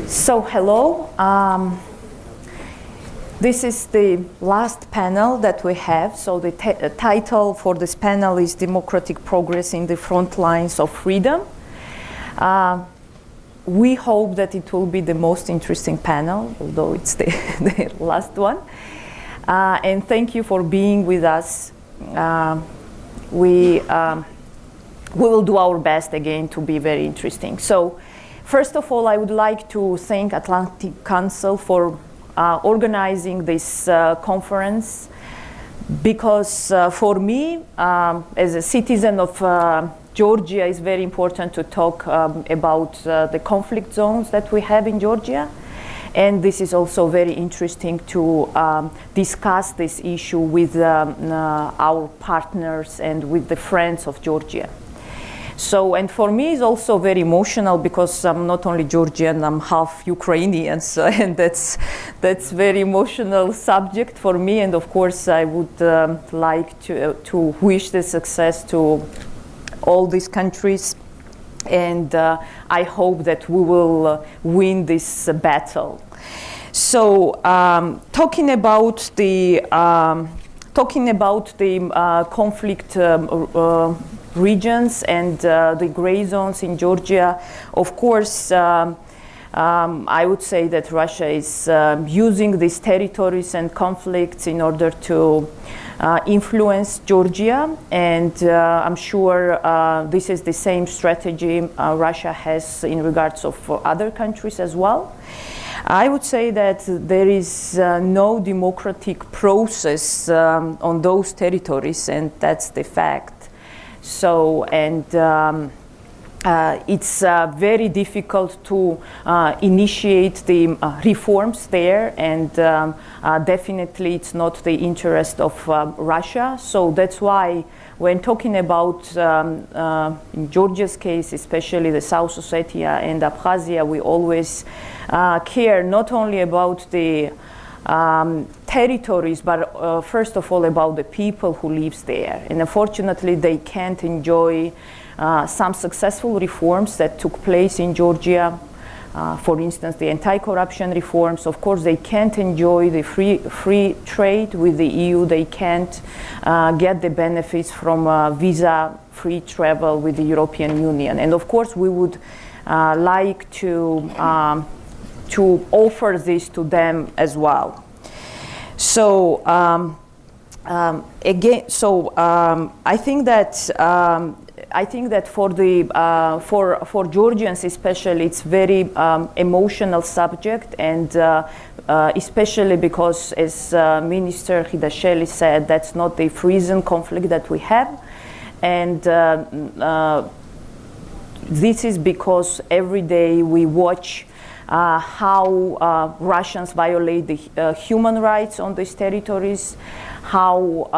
So hello. This is the last panel that we have. So the title for this panel is Democratic Progress in the Frontlines of Freedom. We hope that it will be the most interesting panel, although it's the last one. And thank you for being with us. We will do our best again to be very interesting. So first of all, I would like to thank Atlantic Council for organizing this conference, because for me, as a citizen of Georgia, it's very important to talk about the conflict zones that we have in Georgia. And this is also very interesting to discuss this issue with our partners and with the friends of Georgia. So, and for me it's also very emotional because I'm not only Georgian, I'm half Ukrainian, so, and that's very emotional subject for me. And of course I would like to wish the success to all these countries. And I hope that we will win this battle. So talking about the conflict regions and the gray zones in Georgia, of course, I would say that Russia is using these territories and conflicts in order to influence Georgia, and I'm sure this is the same strategy Russia has in regards of other countries as well. I would say that there is no democratic process on those territories, and that's the fact. So, and it's very difficult to initiate the reforms there, and definitely it's not the interest of Russia. So that's why when talking about, in Georgia's case, especially the South Ossetia and Abkhazia, we always care not only about the territories, but first of all about the people who live there. And unfortunately, they can't enjoy some successful reforms that took place in Georgia. For instance, the anti-corruption reforms. Of course, they can't enjoy the free trade with the EU. They can't get the benefits from visa-free travel with the European Union. And of course, we would like to offer this to them as well. So again, so I think that for the for Georgians especially, it's very emotional subject, and especially because, as Minister Hidasheli said, that's not the Frisian conflict that we have, and this is because every day we watch how Russians violate the human rights on these territories, how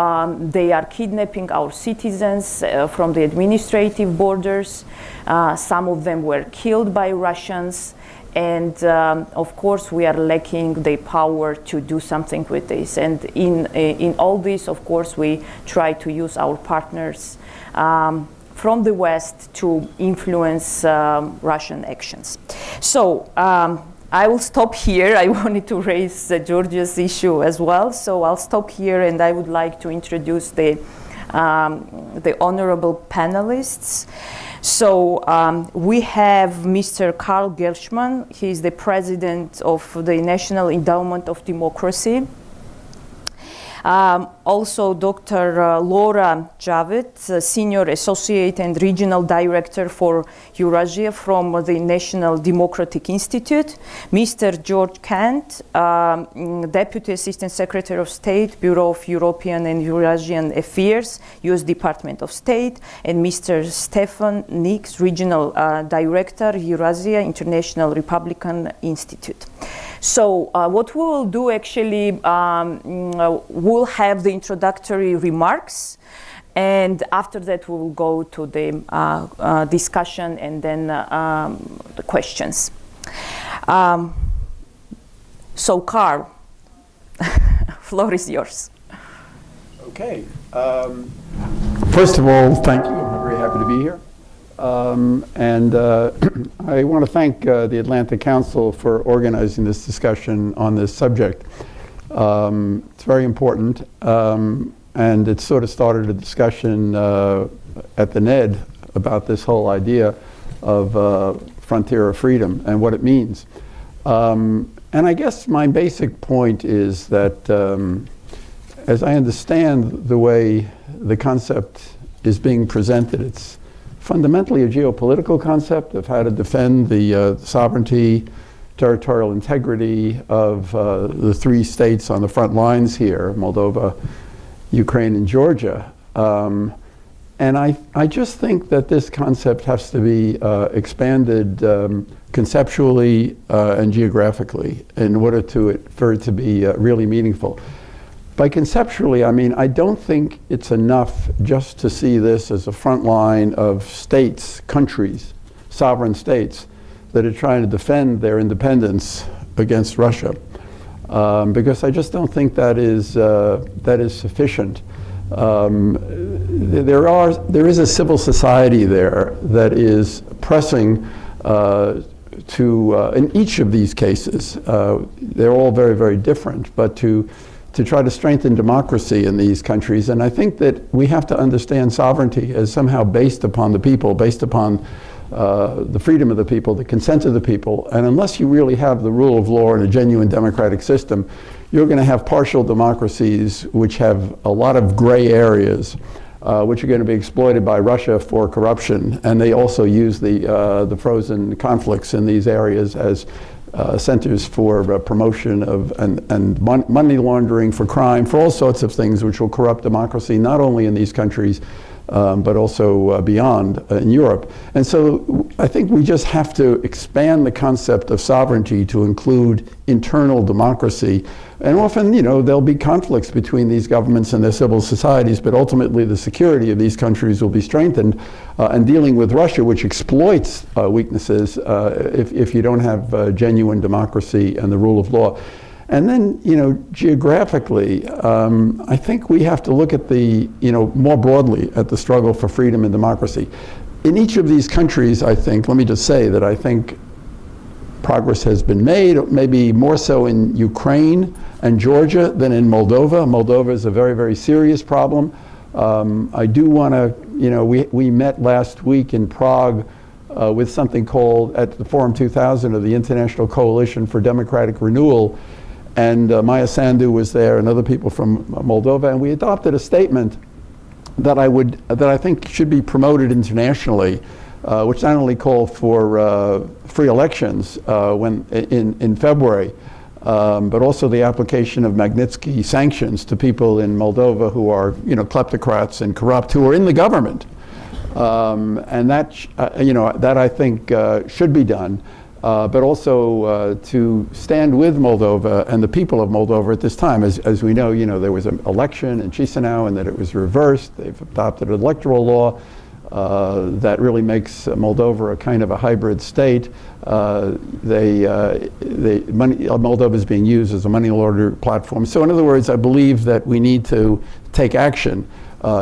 they are kidnapping our citizens from the administrative borders. Some of them were killed by Russians. And of course, we are lacking the power to do something with this. And in all this, of course, we try to use our partners from the West to influence Russian actions. So I will stop here. I wanted to raise Georgia's issue as well, so I'll stop here, and I would like to introduce the honorable panelists. So we have Mr. Karl Gershman. He is the president of the National Endowment of Democracy. Also Dr. Laura Jewett, Senior Associate and Regional Director for Eurasia from the National Democratic Institute. Mr. George Kant, Deputy Assistant Secretary of State, Bureau of European and Eurasian Affairs, U.S. Department of State. And Mr. Stefan Nix, Regional Director, Eurasia International Republican Institute. So what we will do actually, we'll have the introductory remarks, and after that we will go to the discussion and then the questions. So Karl, floor is yours. Okay. First of all, thank you. I'm very happy to be here. I want to thank the Atlantic Council for organizing this discussion on this subject. It's very important, and it sort of started a discussion at the NED about this whole idea of frontier of freedom and what it means. And I guess my basic point is that as I understand the way the concept is being presented, it's fundamentally a geopolitical concept of how to defend the sovereignty, territorial integrity of the three states on the front lines here, Moldova, Ukraine, and Georgia. And I just think that this concept has to be expanded conceptually and geographically in order for it to be really meaningful. By conceptually, I mean, I don't think it's enough just to see this as a front line of states, countries, sovereign states that are trying to defend their independence against Russia, because I just don't think that is sufficient. There is a civil society there that is pressing in each of these cases. They're all very, very different, but to try to strengthen democracy in these countries. And I think that we have to understand sovereignty as somehow based upon the people, based upon the freedom of the people, the consent of the people. And unless you really have the rule of law and a genuine democratic system, you're going to have partial democracies which have a lot of gray areas, which are going to be exploited by Russia for corruption. And they also use the frozen conflicts in these areas as centers for promotion of and money laundering, for crime, for all sorts of things which will corrupt democracy, not only in these countries, but also beyond in Europe. And so I think we just have to expand the concept of sovereignty to include internal democracy. And often, you know, there'll be conflicts between these governments and their civil societies, but ultimately the security of these countries will be strengthened. And dealing with Russia, which exploits weaknesses if you don't have genuine democracy and the rule of law. And then, you know, geographically, I think we have to look at more broadly at the struggle for freedom and democracy. In each of these countries, I think, let me just say that I think progress has been made, maybe more so in Ukraine and Georgia than in Moldova. Moldova is a very, very serious problem. I do want to, you know, we met last week in Prague with something called, at the Forum 2000 of the International Coalition for Democratic Renewal, and Maya Sandu was there and other people from Moldova, and we adopted a statement that I think should be promoted internationally, which not only called for free elections in February, but also the application of Magnitsky sanctions to people in Moldova who are, you know, kleptocrats and corrupt, who are in the government, and that that I think should be done. But also to stand with Moldova and the people of Moldova at this time. As we know, you know, there was an election in Chisinau and that it was reversed. They've adopted an electoral law that really makes Moldova a kind of a hybrid state. Moldova is being used as a money laundering platform. So in other words, I believe that we need to take action.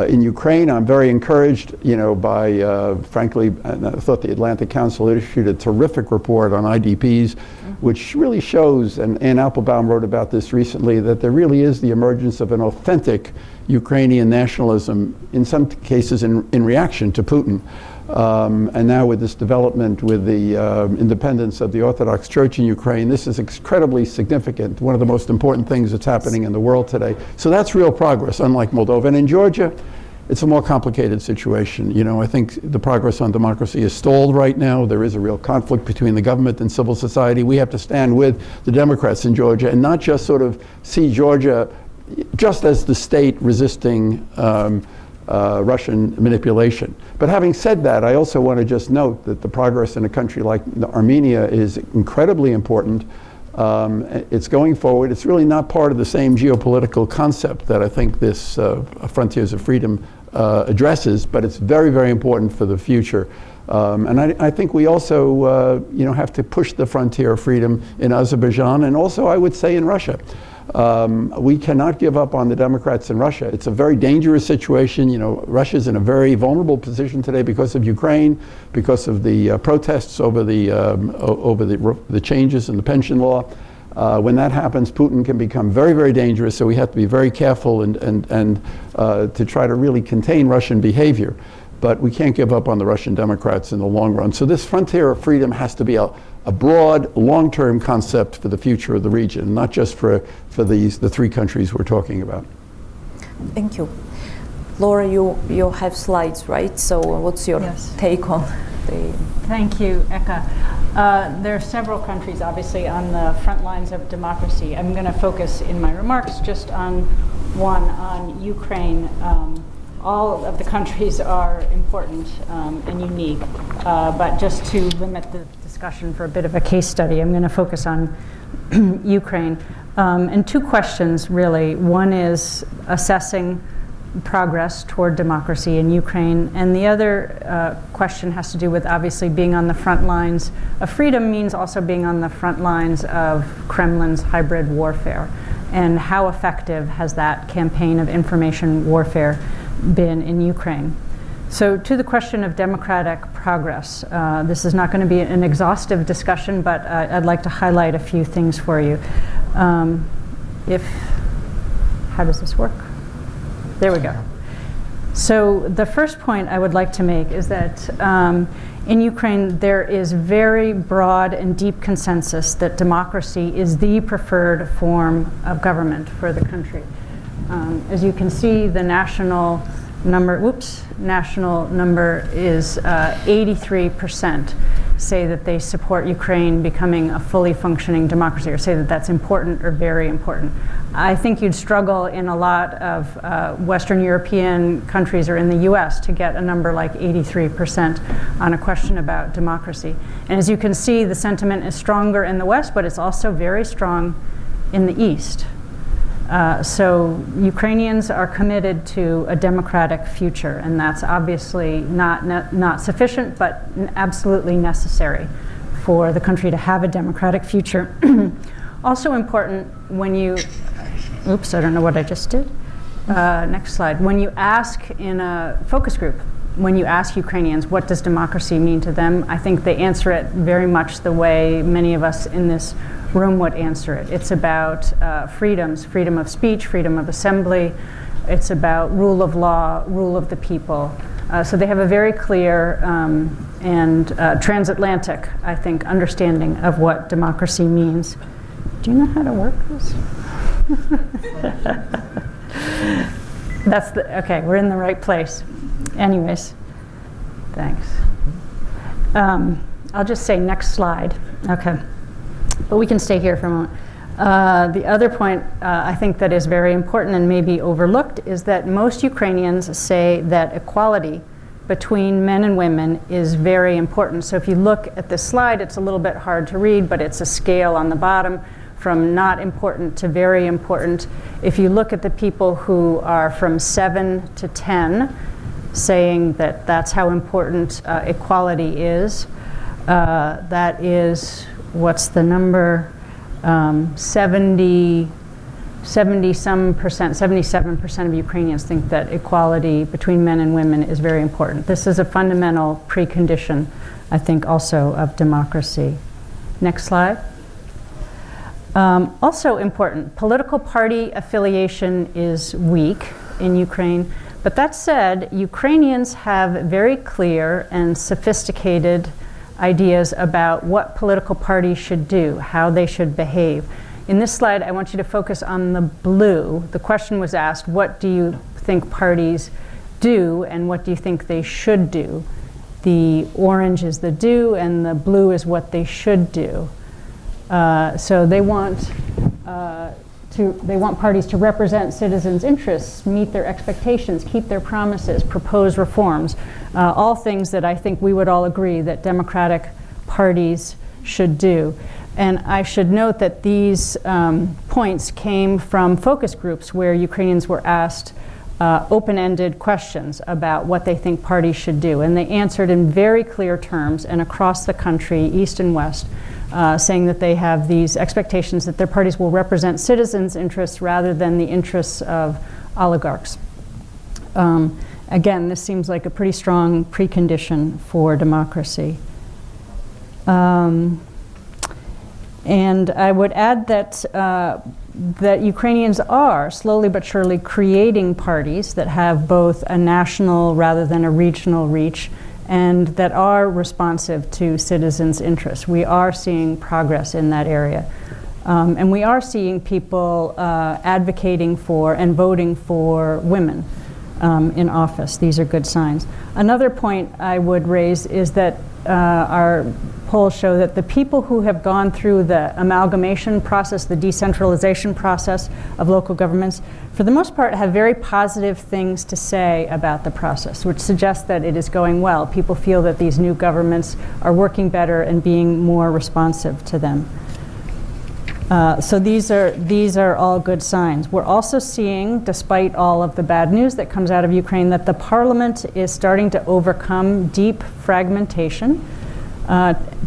In Ukraine, I'm very encouraged, you know, by, frankly, and I thought the Atlantic Council issued a terrific report on IDPs, which really shows, and Ann Applebaum wrote about this recently, that there really is the emergence of an authentic Ukrainian nationalism, in some cases in reaction to Putin. And now with this development with the independence of the Orthodox Church in Ukraine, this is incredibly significant, one of the most important things that's happening in the world today. So that's real progress, unlike Moldova. And in Georgia, it's a more complicated situation. You know, I think the progress on democracy is stalled right now. There is a real conflict between the government and civil society. We have to stand with the Democrats in Georgia and not just sort of see Georgia just as the state resisting Russian manipulation. But having said that, I also want to just note that the progress in a country like Armenia is incredibly important. It's going forward. It's really not part of the same geopolitical concept that I think this Frontiers of Freedom addresses, but it's very, very important for the future. And I think we also have to push the frontier of freedom in Azerbaijan and also, I would say, in Russia. We cannot give up on the Democrats in Russia. It's a very dangerous situation. You know, Russia's in a very vulnerable position today because of Ukraine, because of the protests over the changes in the pension law. When that happens, Putin can become very, very dangerous. So we have to be very careful and to try to really contain Russian behavior. But we can't give up on the Russian Democrats in the long run. So this frontier of freedom has to be a broad, long-term concept for the future of the region, not just for the three countries we're talking about. Thank you. Laura, you have slides, right? So what's your take on the... Thank you, Eka. There are several countries, obviously, on the front lines of democracy. I'm going to focus in my remarks just on one, on Ukraine. All of the countries are important and unique, but just to limit the discussion for a bit of a case study, I'm going to focus on Ukraine. And two questions, really. One is assessing progress toward democracy in Ukraine, and the other question has to do with obviously being on the front lines of freedom means also being on the front lines of Kremlin's hybrid warfare, and how effective has that campaign of information warfare been in Ukraine. So to the question of democratic progress, this is not going to be an exhaustive discussion, but I'd like to highlight a few things for you. How does this work? There we go. So the first point I would like to make is that in Ukraine there is very broad and deep consensus that democracy is the preferred form of government for the country. As you can see, the national number is 83% say that they support Ukraine becoming a fully functioning democracy, or say that that's important or very important. I think you'd struggle in a lot of Western European countries or in the US to get a number like 83% on a question about democracy. And as you can see, the sentiment is stronger in the West, but it's also very strong in the East. So Ukrainians are committed to a democratic future, and that's obviously not sufficient, but absolutely necessary for the country to have a democratic future. Also important when you, oops, I don't know what I just did. Next slide. When you ask in a focus group, when you ask Ukrainians what does democracy mean to them, I think they answer it very much the way many of us in this room would answer it. It's about freedoms, freedom of speech, freedom of assembly. It's about rule of law, rule of the people. So they have a very clear and transatlantic, I think, understanding of what democracy means. Do you know how to work this? Okay, we're in the right place. Anyways, thanks. I'll just say next slide. Okay. But we can stay here for a moment. The other point I think that is very important and maybe overlooked is that most Ukrainians say that equality between men and women is very important. So if you look at this slide, it's a little bit hard to read, but it's a scale on the bottom from not important to very important. If you look at the people who are from 7 to 10, saying that that's how important equality is, that is, what's the number? 77% of Ukrainians think that equality between men and women is very important. This is a fundamental precondition, I think, also of democracy. Next slide. Also important, political party affiliation is weak in Ukraine. But that said, Ukrainians have very clear and sophisticated ideas about what political parties should do, how they should behave. In this slide, I want you to focus on the blue. The question was asked, what do you think parties do and what do you think they should do? The orange is the do and the blue is what they should do. So they want parties to represent citizens' interests, meet their expectations, keep their promises, propose reforms, all things that I think we would all agree that democratic parties should do. And I should note that these points came from focus groups where Ukrainians were asked open-ended questions about what they think parties should do. And they answered in very clear terms and across the country, East and West, saying that they have these expectations that their parties will represent citizens' interests rather than the interests of oligarchs. Again, this seems like a pretty strong precondition for democracy. And I would add that that Ukrainians are slowly but surely creating parties that have both a national rather than a regional reach, and that are responsive to citizens' interests. We are seeing progress in that area. And we are seeing people advocating for and voting for women in office. These are good signs. Another point I would raise is that our polls show that the people who have gone through the amalgamation process, the decentralization process of local governments, for the most part have very positive things to say about the process, which suggests that it is going well. People feel that these new governments are working better and being more responsive to them. So these are all good signs. We're also seeing, despite all of the bad news that comes out of Ukraine, that the parliament is starting to overcome deep fragmentation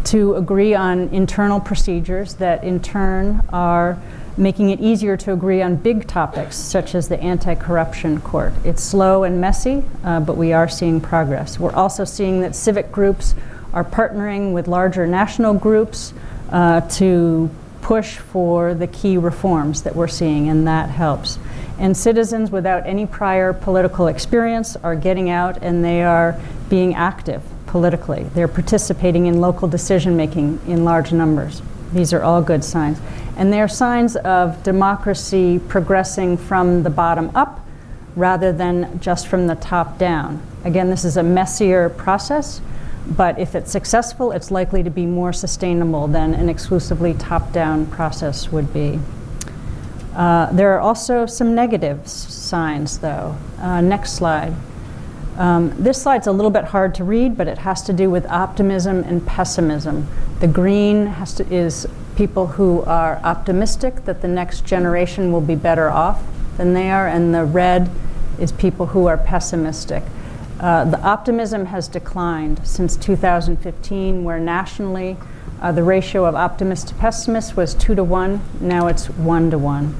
to agree on internal procedures that in turn are making it easier to agree on big topics such as the anti-corruption court. It's slow and messy, but we are seeing progress. We're also seeing that civic groups are partnering with larger national groups to push for the key reforms that we're seeing, and that helps. And citizens without any prior political experience are getting out and they are being active politically. They're participating in local decision making in large numbers. These are all good signs. And they're signs of democracy progressing from the bottom up rather than just from the top down. Again, this is a messier process, but if it's successful, it's likely to be more sustainable than an exclusively top-down process would be. There are also some negative signs, though. Next slide. This slide's a little bit hard to read, but it has to do with optimism and pessimism. The green is people who are optimistic that the next generation will be better off than they are, and the red is people who are pessimistic. The optimism has declined since 2015, where nationally the ratio of optimists to pessimists was 2 to 1. Now it's 1 to 1.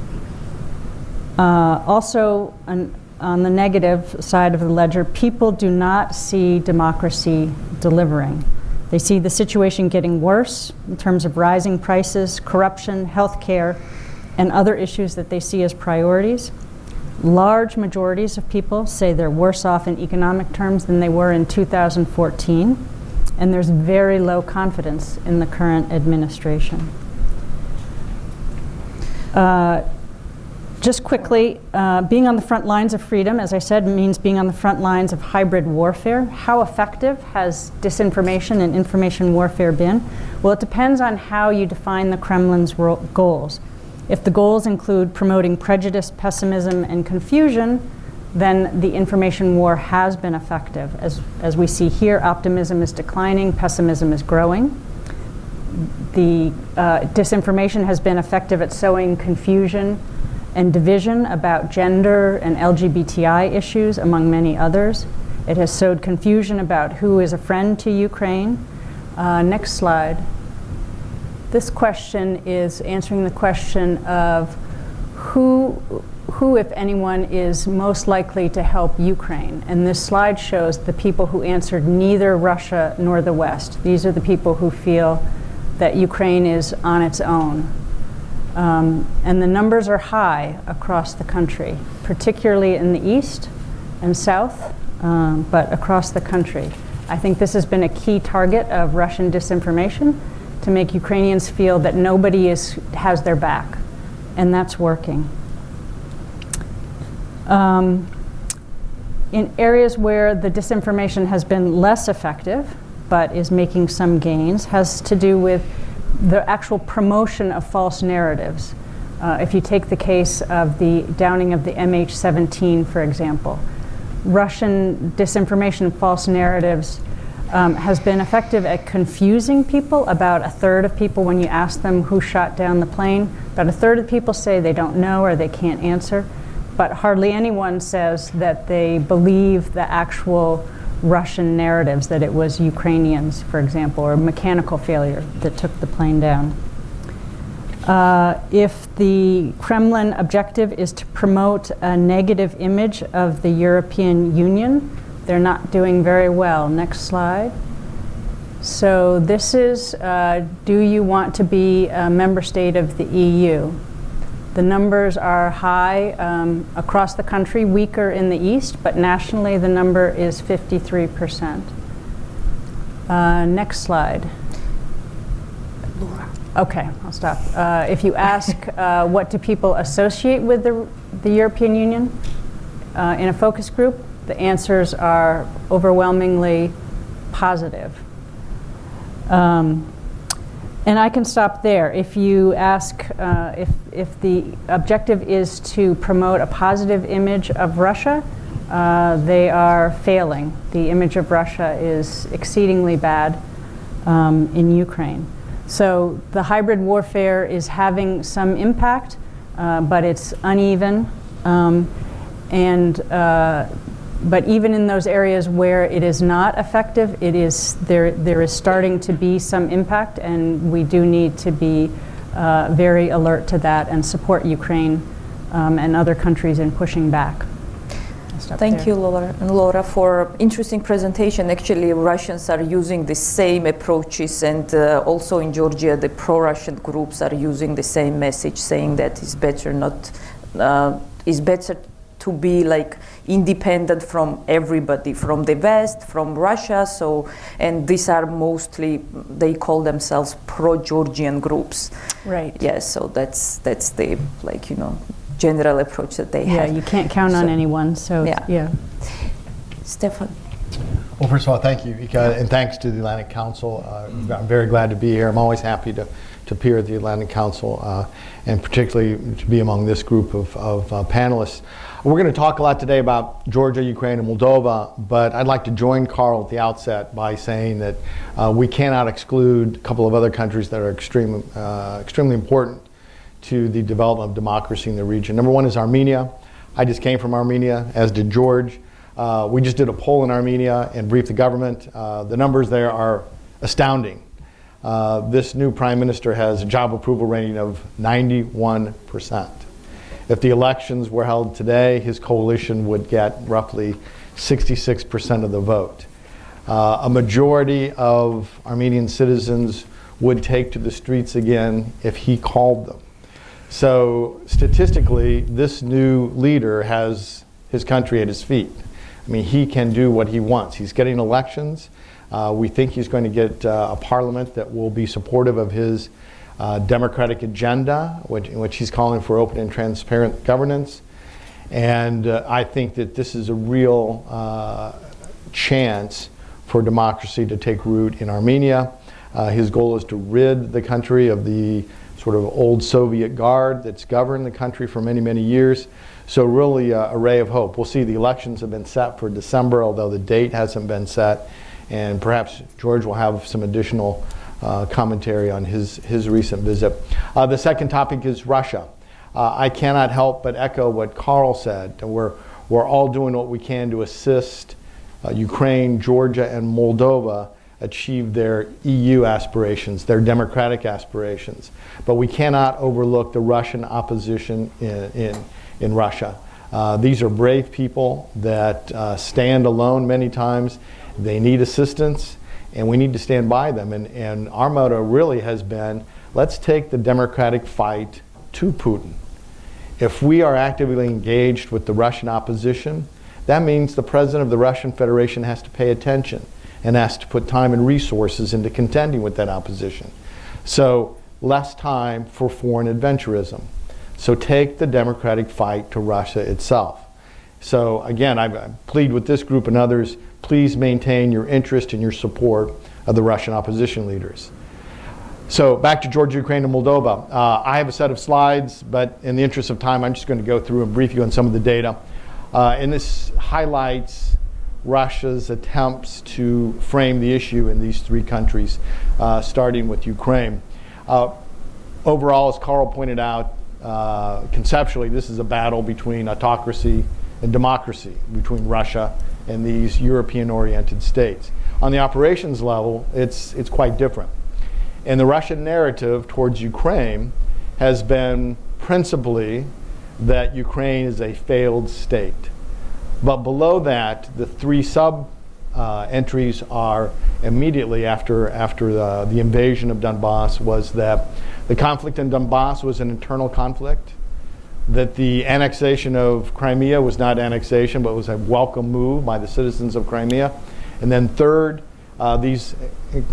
Also, on the negative side of the ledger, people do not see democracy delivering. They see the situation getting worse in terms of rising prices, corruption, healthcare, and other issues that they see as priorities. Large majorities of people say they're worse off in economic terms than they were in 2014, and there's very low confidence in the current administration. Just quickly, being on the front lines of freedom, as I said, means being on the front lines of hybrid warfare. How effective has disinformation and information warfare been? Well, it depends on how you define the Kremlin's goals. If the goals include promoting prejudice, pessimism, and confusion, then the information war has been effective. As we see here, optimism is declining, pessimism is growing. The disinformation has been effective at sowing confusion and division about gender and LGBTI issues, among many others. It has sowed confusion about who is a friend to Ukraine. Next slide. This question is answering the question of who, if anyone, is most likely to help Ukraine. And this slide shows the people who answered neither Russia nor the West. These are the people who feel that Ukraine is on its own. And the numbers are high across the country, particularly in the east and south, but across the country. I think this has been a key target of Russian disinformation, to make Ukrainians feel that nobody has their back, and that's working. In areas where the disinformation has been less effective, but is making some gains, has to do with the actual promotion of false narratives. If you take the case of the downing of the MH17, for example, Russian disinformation, false narratives, has been effective at confusing people. About a third of people, when you ask them who shot down the plane, about a third of people say they don't know or they can't answer. But hardly anyone says that they believe the actual Russian narratives, that it was Ukrainians, for example, or mechanical failure that took the plane down. If the Kremlin objective is to promote a negative image of the European Union, they're not doing very well. Next slide. So this is, do you want to be a member state of the EU? The numbers are high across the country, weaker in the East, but nationally the number is 53%. Next slide. Okay, I'll stop. If you ask what do people associate with the European Union in a focus group, the answers are overwhelmingly positive. And I can stop there. If you ask if the objective is to promote a positive image of Russia, they are failing. The image of Russia is exceedingly bad in Ukraine. So the hybrid warfare is having some impact, but it's uneven. But even in those areas where it is not effective, there is starting to be some impact, and we do need to be very alert to that and support Ukraine and other countries in pushing back. Thank you, Laura, for interesting presentation. Actually, Russians are using the same approaches, and also in Georgia, the pro-Russian groups are using the same message, saying that it's better to be like independent from everybody, from the West, from Russia. So, and these are mostly, they call themselves pro-Georgian groups. Right. Yes. So that's the general approach that they have. Yeah, you can't count on anyone. So yeah. Stefan. Well, first of all, thank you, Ika, and thanks to the Atlantic Council. I'm very glad to be here. I'm always happy to appear at the Atlantic Council, and particularly to be among this group of panelists. We're going to talk a lot today about Georgia, Ukraine, and Moldova, but I'd like to join Carl at the outset by saying that we cannot exclude a couple of other countries that are extremely important to the development of democracy in the region. Number one is Armenia. I just came from Armenia, as did George. We just did a poll in Armenia and briefed the government. The numbers there are astounding. This new prime minister has a job approval rating of 91%. If the elections were held today, his coalition would get roughly 66% of the vote. A majority of Armenian citizens would take to the streets again if he called them. So statistically, this new leader has his country at his feet. I mean, he can do what he wants. He's getting elections. We think he's going to get a parliament that will be supportive of his democratic agenda, in which he's calling for open and transparent governance. And I think that this is a real chance for democracy to take root in Armenia. His goal is to rid the country of the sort of old Soviet guard that's governed the country for many, many years. So really a ray of hope. We'll see. The elections have been set for December, although the date hasn't been set. And perhaps George will have some additional commentary on his recent visit. The second topic is Russia. I cannot help but echo what Carl said. We're all doing what we can to assist Ukraine, Georgia, and Moldova achieve their EU aspirations, their democratic aspirations. But we cannot overlook the Russian opposition in Russia. These are brave people that stand alone many times. They need assistance, and we need to stand by them. And our motto really has been, let's take the democratic fight to Putin. If we are actively engaged with the Russian opposition, that means the president of the Russian Federation has to pay attention and has to put time and resources into contending with that opposition. So less time for foreign adventurism. So take the democratic fight to Russia itself. So again, I plead with this group and others, please maintain your interest and your support of the Russian opposition leaders. So back to Georgia, Ukraine, and Moldova. I have a set of slides, but in the interest of time, I'm just going to go through and brief you on some of the data. And this highlights Russia's attempts to frame the issue in these three countries, starting with Ukraine. Overall, as Carl pointed out, conceptually, this is a battle between autocracy and democracy, between Russia and these European-oriented states. On the operations level, it's quite different. And the Russian narrative towards Ukraine has been principally that Ukraine is a failed state. But below that, the three entries are immediately after the invasion of Donbass was that the conflict in Donbass was an internal conflict, that the annexation of Crimea was not annexation, but was a welcome move by the citizens of Crimea. And then third, these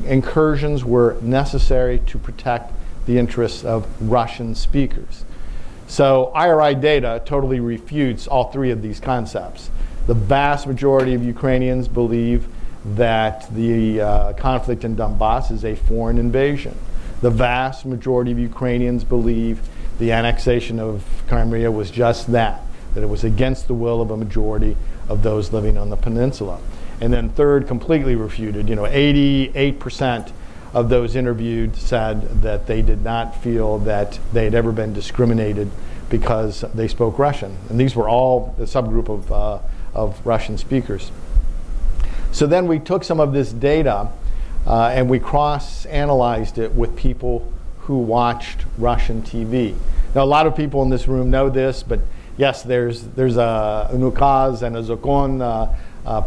incursions were necessary to protect the interests of Russian speakers. So IRI data totally refutes all three of these concepts. The vast majority of Ukrainians believe that the conflict in Donbass is a foreign invasion. The vast majority of Ukrainians believe the annexation of Crimea was just that it was against the will of a majority of those living on the peninsula. And then third, completely refuted. 88% of those interviewed said that they did not feel that they had ever been discriminated because they spoke Russian. And these were all a subgroup of Russian speakers. So then we took some of this data and we cross-analyzed it with people who watched Russian TV. Now, a lot of people in this room know this, but yes, there's a ukaz and a zakon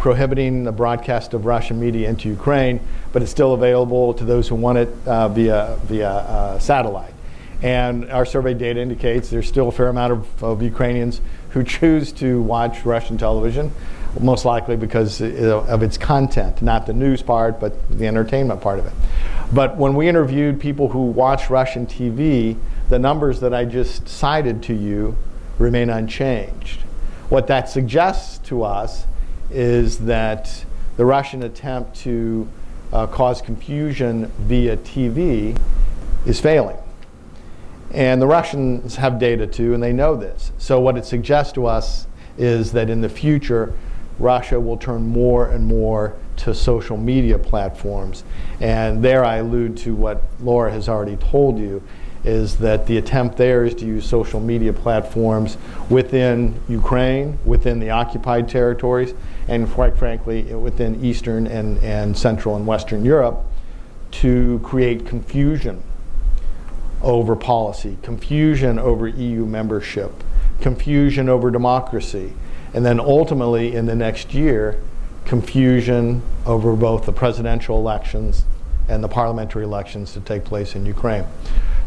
prohibiting the broadcast of Russian media into Ukraine, but it's still available to those who want it via satellite. And our survey data indicates there's still a fair amount of Ukrainians who choose to watch Russian television, most likely because of its content, not the news part, but the entertainment part of it. But when we interviewed people who watch Russian TV, the numbers that I just cited to you remain unchanged. What that suggests to us is that the Russian attempt to cause confusion via TV is failing. And the Russians have data too, and they know this. So what it suggests to us is that in the future, Russia will turn more and more to social media platforms. And there I allude to what Laura has already told you, is that the attempt there is to use social media platforms within Ukraine, within the occupied territories, and quite frankly, within Eastern and Central and Western Europe to create confusion over policy, confusion over EU membership, confusion over democracy, and then ultimately in the next year, confusion over both the presidential elections and the parliamentary elections to take place in Ukraine.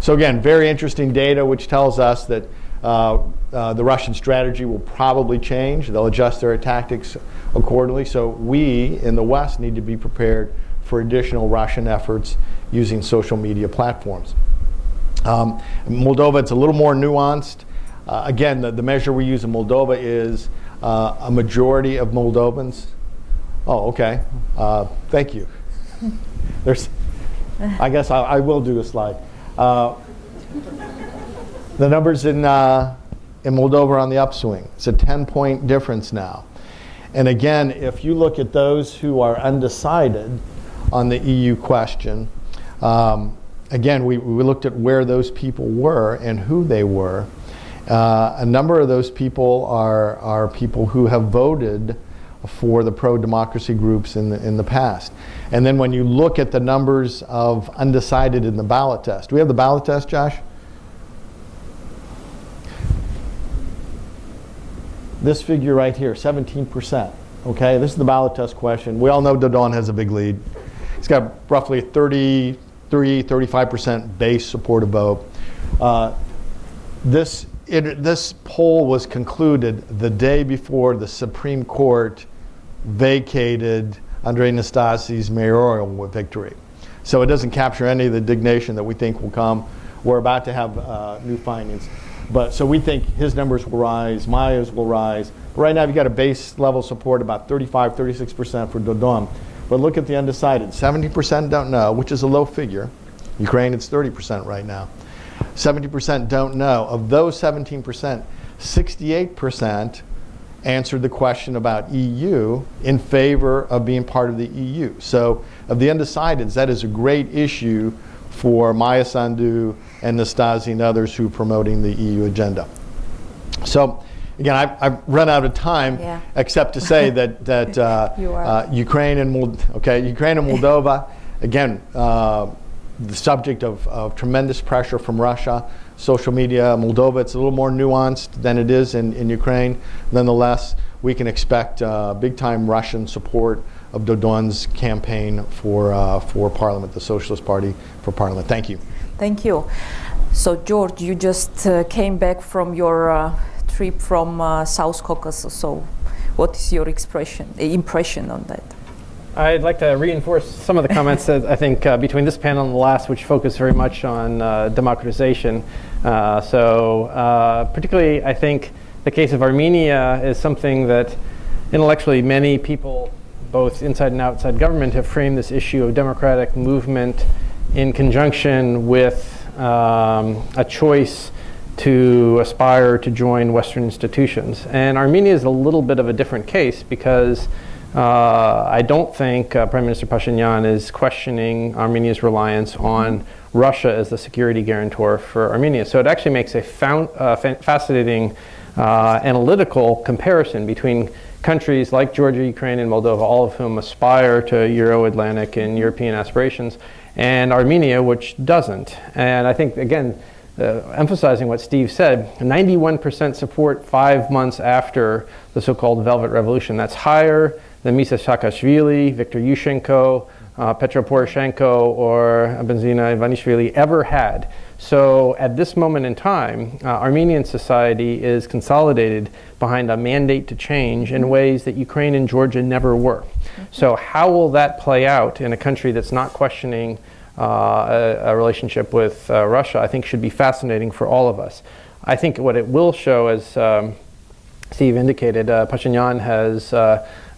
So again, very interesting data which tells us that the Russian strategy will probably change. They'll adjust their tactics accordingly. So we in the West need to be prepared for additional Russian efforts using social media platforms. Moldova, it's a little more nuanced. Again, the measure we use in Moldova is a majority of Moldovans. Oh, okay. Thank you. I guess I will do a slide. The numbers in Moldova are on the upswing. It's a 10-point difference now. And again, if you look at those who are undecided on the EU question, again, we looked at where those people were and who they were. A number of those people are people who have voted for the pro-democracy groups in the past. And then when you look at the numbers of undecided in the ballot test, do we have the ballot test, Josh? This figure right here, 17%. Okay, this is the ballot test question. We all know Dodon has a big lead. He's got roughly 35% base supportive vote. This poll was concluded the day before the Supreme Court vacated Andrei Nastasi's mayoral victory. So it doesn't capture any of the indignation that we think will come. We're about to have new findings. So we think his numbers will rise, Maya's will rise. But right now you've got a base level support about 36% for Dodon. But look at the undecided. 70% don't know, which is a low figure. Ukraine, it's 30% right now. 70% don't know. Of those 17%, 68% answered the question about EU in favor of being part of the EU. So of the undecideds, that is a great issue for Maya Sandu and Nastasi and others who are promoting the EU agenda. So again, I've run out of time, Yeah. except to say that You are. Ukraine and Moldova, again, the subject of tremendous pressure from Russia. Social media, Moldova, it's a little more nuanced than it is in Ukraine. Nonetheless, we can expect big-time Russian support of Dodon's campaign for Parliament, the Socialist Party for Parliament. Thank you. Thank you. So, George, you just came back from your trip from South Caucasus. So, what is your impression on that? I'd like to reinforce some of the comments that I think between this panel and the last, which focus very much on democratization. Particularly, I think the case of Armenia is something that intellectually many people, both inside and outside government, have framed this issue of democratic movement in conjunction with a choice to aspire to join Western institutions. And Armenia is a little bit of a different case because I don't think Prime Minister Pashinyan is questioning Armenia's reliance on Russia as the security guarantor for Armenia. So it actually makes a fascinating analytical comparison between countries like Georgia, Ukraine, and Moldova, all of whom aspire to Euro-Atlantic and European aspirations, and Armenia, which doesn't. And I think, again, emphasizing what Steve said, 91% support 5 months after the so-called Velvet Revolution. That's higher than Misa Saakashvili, Viktor Yushchenko, Petro Poroshenko, or Benzina Ivanishvili ever had. So at this moment in time, Armenian society is consolidated behind a mandate to change in ways that Ukraine and Georgia never were. So how will that play out in a country that's not questioning a relationship with Russia? I think should be fascinating for all of us. I think what it will show, as Steve indicated, Pashinyan has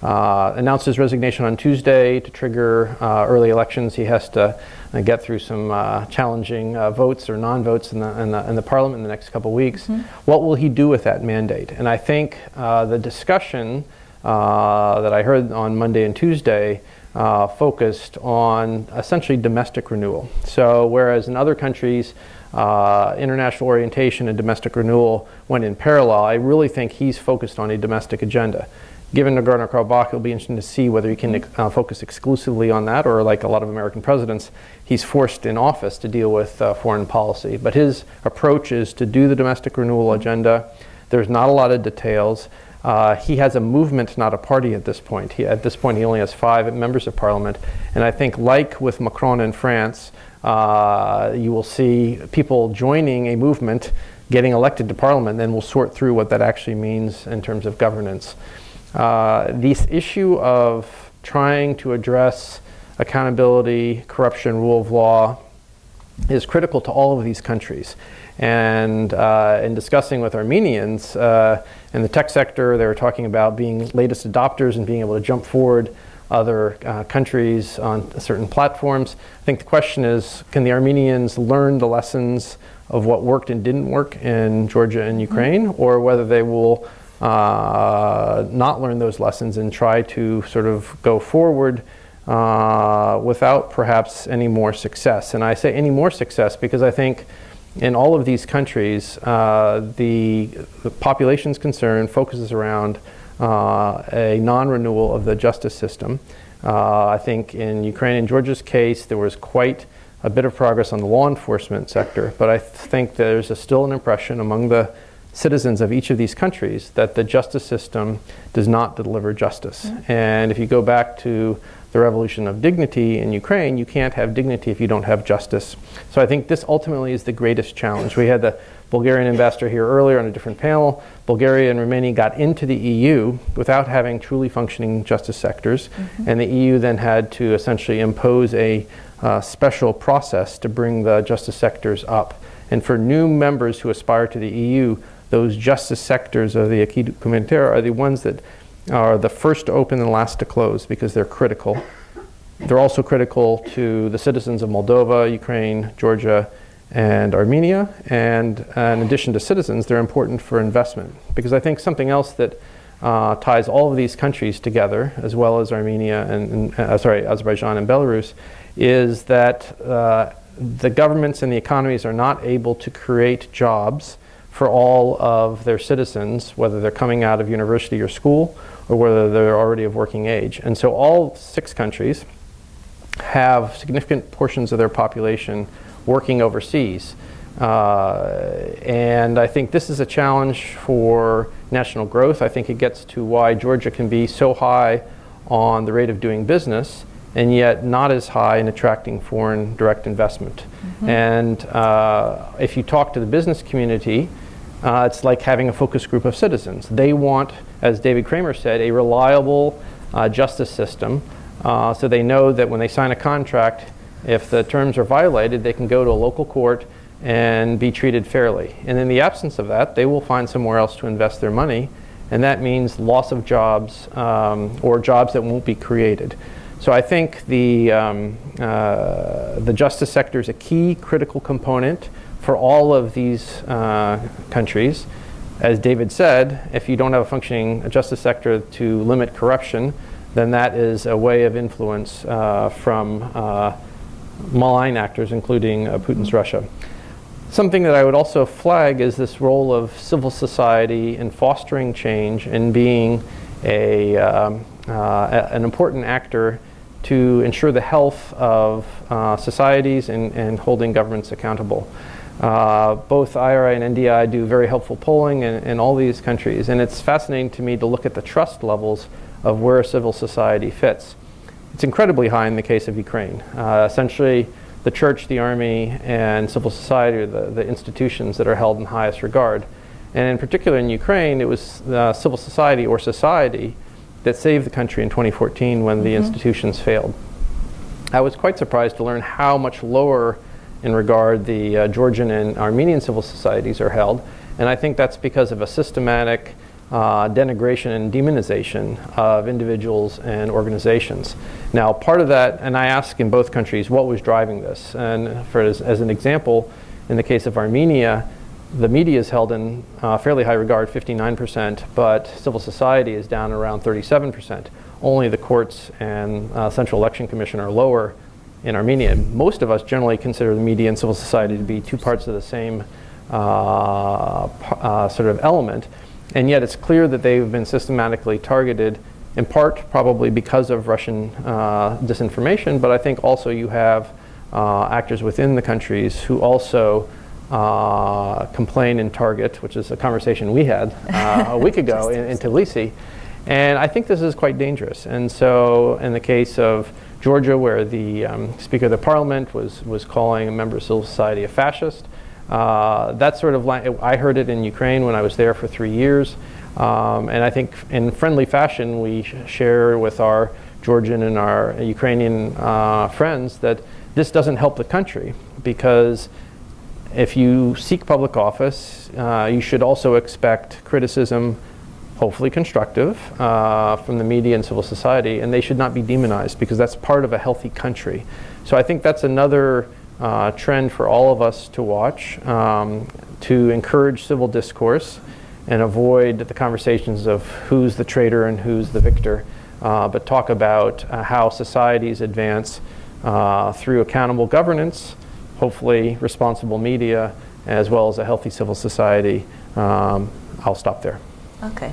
announced his resignation on Tuesday to trigger early elections. He has to get through some challenging votes or non-votes in the parliament in the next couple of weeks. What will he do with that mandate? And I think the discussion that I heard on Monday and Tuesday focused on essentially domestic renewal. So whereas in other countries, international orientation and domestic renewal went in parallel, I really think he's focused on a domestic agenda. Given Nagorno-Karabakh, it'll be interesting to see whether he can focus exclusively on that, or like a lot of American presidents, he's forced in office to deal with foreign policy. But his approach is to do the domestic renewal agenda. There's not a lot of details. He has a movement, not a party at this point. At this point, he only has 5 members of parliament. And I think, like with Macron in France, you will see people joining a movement, getting elected to parliament, then we'll sort through what that actually means in terms of governance. This issue of trying to address accountability, corruption, rule of law is critical to all of these countries. And in discussing with Armenians in the tech sector, they were talking about being latest adopters and being able to jump forward other countries on certain platforms. I think the question is, can the Armenians learn the lessons of what worked and didn't work in Georgia and Ukraine, or whether they will not learn those lessons and try to sort of go forward without perhaps any more success. And I say any more success because I think in all of these countries, the population's concern focuses around a non-renewal of the justice system. I think in Ukraine and Georgia's case, there was quite a bit of progress on the law enforcement sector, but I think there's still an impression among the citizens of each of these countries that the justice system does not deliver justice. And if you go back to the revolution of dignity in Ukraine, you can't have dignity if you don't have justice. So I think this ultimately is the greatest challenge. We had the Bulgarian ambassador here earlier on a different panel. Bulgaria and Romania got into the EU without having truly functioning justice sectors, and the EU then had to essentially impose a special process to bring the justice sectors up. And for new members who aspire to the EU, those justice sectors of the acquis communautaire are the ones that are the first to open and last to close because they're critical. They're also critical to the citizens of Moldova, Ukraine, Georgia, and Armenia. And in addition to citizens, they're important for investment. Because I think something else that ties all of these countries together, as well as Armenia and Azerbaijan and Belarus, is that the governments and the economies are not able to create jobs for all of their citizens, whether they're coming out of university or school, or whether they're already of working age. And so all 6 countries have significant portions of their population working overseas. And I think this is a challenge for national growth. I think it gets to why Georgia can be so high on the rate of doing business and yet not as high in attracting foreign direct investment. And if you talk to the business community, it's like having a focus group of citizens. They want, as David Kramer said, a reliable justice system, so they know that when they sign a contract, if the terms are violated, they can go to a local court and be treated fairly. And in the absence of that, they will find somewhere else to invest their money, and that means loss of jobs or jobs that won't be created. So I think the justice sector is a key critical component for all of these countries. As David said, if you don't have a functioning justice sector to limit corruption, then that is a way of influence from malign actors, including Putin's Russia. Something that I would also flag is this role of civil society in fostering change and being an important actor to ensure the health of societies and holding governments accountable. Both IRI and NDI do very helpful polling in all these countries, and it's fascinating to me to look at the trust levels of where civil society fits. It's incredibly high in the case of Ukraine. Essentially, the church, the army, and civil society are the institutions that are held in highest regard. And in particular in Ukraine, it was civil society or society that saved the country in 2014 when the institutions failed. I was quite surprised to learn how much lower in regard the Georgian and Armenian civil societies are held. And I think that's because of a systematic denigration and demonization of individuals and organizations. Now, part of that, and I ask in both countries, what was driving this? And as an example, in the case of Armenia, the media is held in fairly high regard, 59%, but civil society is down around 37%. Only the courts and Central Election Commission are lower in Armenia. Most of us generally consider the media and civil society to be two parts of the same sort of element. And yet it's clear that they've been systematically targeted, in part probably because of Russian disinformation, but I think also you have actors within the countries who also complain and target, which is a conversation we had a week ago in Tbilisi. And I think this is quite dangerous. And so in the case of Georgia, where the Speaker of the Parliament was calling a member of civil society a fascist, that sort of I heard it in Ukraine when I was there for 3 years. And I think in friendly fashion, we share with our Georgian and our Ukrainian friends that this doesn't help the country, because if you seek public office, you should also expect criticism, hopefully constructive, from the media and civil society, and they should not be demonized, because that's part of a healthy country. So I think that's another trend for all of us to watch, to encourage civil discourse and avoid the conversations of who's the traitor and who's the victor, but talk about how societies advance through accountable governance, hopefully responsible media, as well as a healthy civil society. I'll stop there. Okay,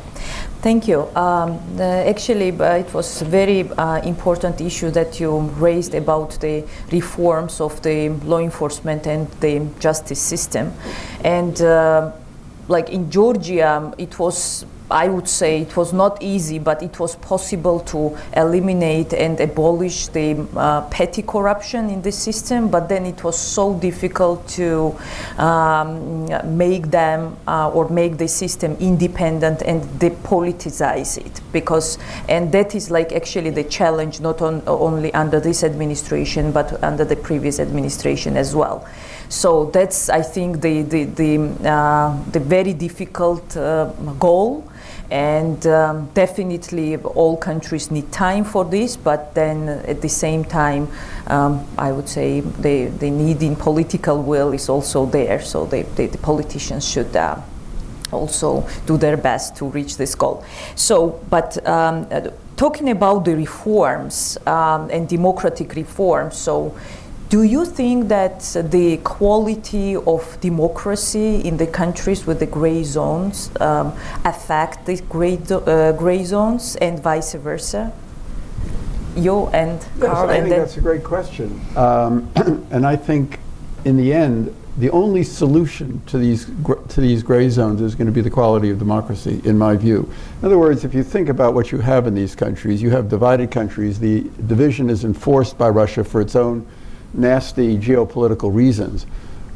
thank you. Actually, it was a very important issue that you raised about the reforms of the law enforcement and the justice system. And like in Georgia, it was, I would say, it was not easy, but it was possible to eliminate and abolish the petty corruption in the system. But then it was so difficult to make them or make the system independent and depoliticize it, because, and that is like actually the challenge, not only under this administration, but under the previous administration as well. So that's, I think, the very difficult goal. And definitely all countries need time for this, but then at the same time, I would say the need in political will is also there. So the politicians should also do their best to reach this goal. So, but talking about the reforms and democratic reforms, so Do you think that the quality of democracy in the countries with the gray zones affect the gray zones and vice versa? You and Carl. I think that's a great question. And I think in the end, the only solution to these gray zones is going to be the quality of democracy, in my view. In other words, if you think about what you have in these countries, you have divided countries. The division is enforced by Russia for its own nasty geopolitical reasons.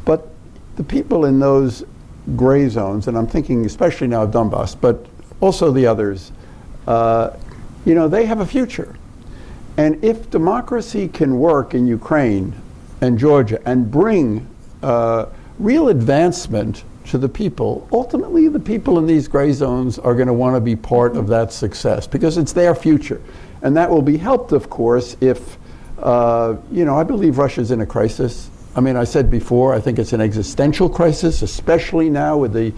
But the people in those gray zones, and I'm thinking especially now of Donbass, but also the others, they have a future. And if democracy can work in Ukraine and Georgia and bring real advancement to the people, ultimately the people in these gray zones are going to want to be part of that success because it's their future. And that will be helped, of course, if, I believe Russia's in a crisis. I mean, I said before, I think it's an existential crisis, especially now with the